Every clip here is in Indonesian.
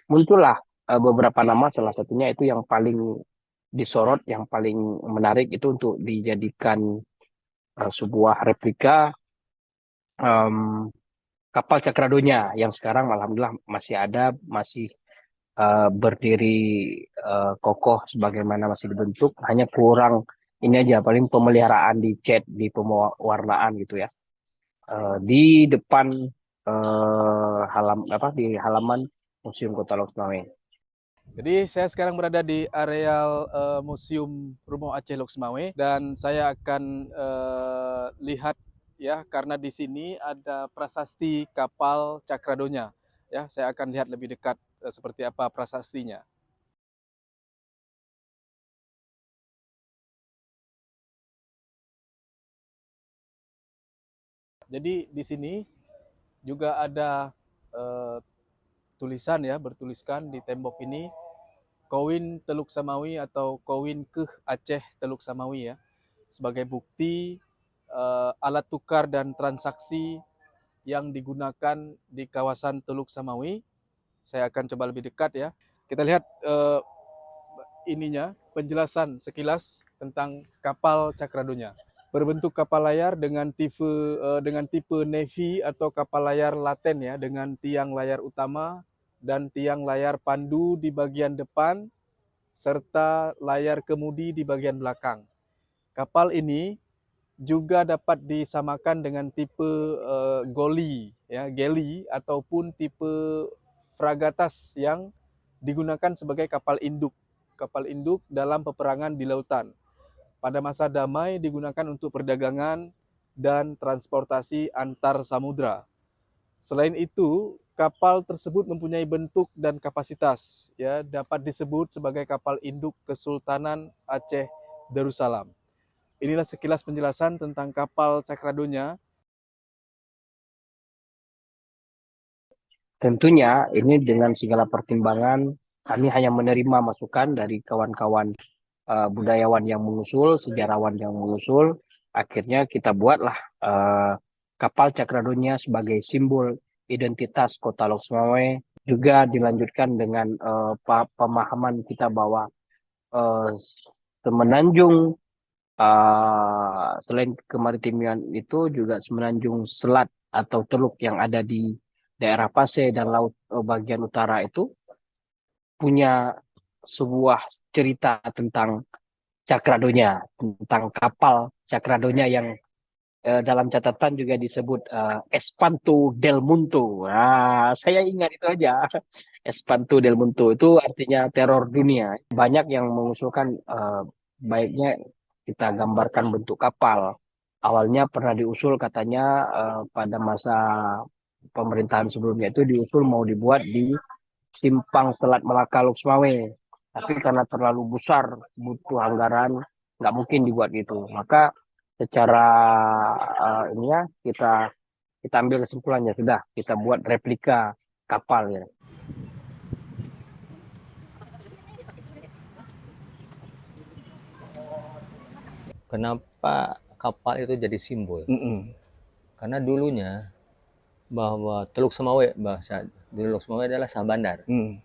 muncullah beberapa nama, salah satunya itu yang paling disorot, yang paling menarik itu untuk dijadikan sebuah replika em, kapal Cakradonya yang sekarang alhamdulillah masih ada, masih berdiri kokoh sebagaimana masih dibentuk, hanya kurang ini aja, paling pemeliharaan di cat, di pewarnaan gitu ya. Di depan di halaman Museum Kota Lok Sumawe. Jadi saya sekarang berada di areal Museum Rumah Aceh Lok Sumawe dan saya akan lihat ya karena di sini ada prasasti kapal Cakradonya. Ya, saya akan lihat lebih dekat seperti apa prasastinya. Jadi di sini juga ada eh, tulisan ya, bertuliskan di tembok ini Kowin Teluk Samawi atau Kowin Keh Aceh Teluk Samawi ya, sebagai bukti alat tukar dan transaksi yang digunakan di kawasan Teluk Samawi. Saya akan coba lebih dekat ya. Kita lihat ininya, penjelasan sekilas tentang kapal Cakradonya. Berbentuk kapal layar dengan tipe Navy atau kapal layar laten ya, dengan tiang layar utama dan tiang layar pandu di bagian depan serta layar kemudi di bagian belakang. Kapal ini juga dapat disamakan dengan tipe galley ataupun tipe fragatas yang digunakan sebagai kapal induk dalam peperangan di lautan. Pada masa damai digunakan untuk perdagangan dan transportasi antar samudra. Selain itu, kapal tersebut mempunyai bentuk dan kapasitas, ya, dapat disebut sebagai kapal induk Kesultanan Aceh Darussalam. Inilah sekilas penjelasan tentang kapal Cakradonya. Tentunya ini dengan segala pertimbangan, kami hanya menerima masukan dari kawan-kawan budayawan yang mengusul, sejarawan yang mengusul. Akhirnya kita buatlah kapal Cakradonya sebagai simbol identitas Kota Lok Sumawe. Juga dilanjutkan dengan pemahaman kita bahwa eh, Semenanjung, selain kemaritiman itu juga Semenanjung Selat atau Teluk yang ada di daerah Pasai dan laut bagian utara itu punya sebuah cerita tentang Cakradonya, tentang kapal Cakradonya yang dalam catatan juga disebut Espanto del Munto. Nah, saya ingat itu aja. Espanto del Munto itu artinya teror dunia. Banyak yang mengusulkan baiknya kita gambarkan bentuk kapal. Awalnya pernah diusul katanya pada masa pemerintahan sebelumnya itu diusul mau dibuat di Simpang Selat Melaka Lok Sumawe. Tapi karena terlalu besar, butuh anggaran, nggak mungkin dibuat gitu. Maka secara ini ya kita ambil kesimpulannya, sudah kita buat replika kapal ya. Kenapa kapal itu jadi simbol? Mm-mm. Karena dulunya bahwa Teluk Semawe, bahasa Teluk Semawe adalah Sabandar, Mm.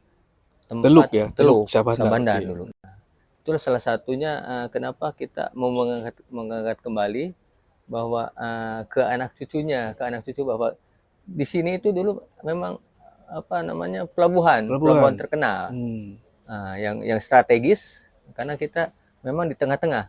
Teluk tempat ya, Teluk teluk Syahbandar. Sabandar Iya. dulu. Itulah salah satunya kenapa kita mau mengangkat kembali bahwa ke anak cucu bahwa di sini itu dulu memang apa namanya pelabuhan Pelabuhan. terkenal Hmm. yang strategis karena kita memang di tengah-tengah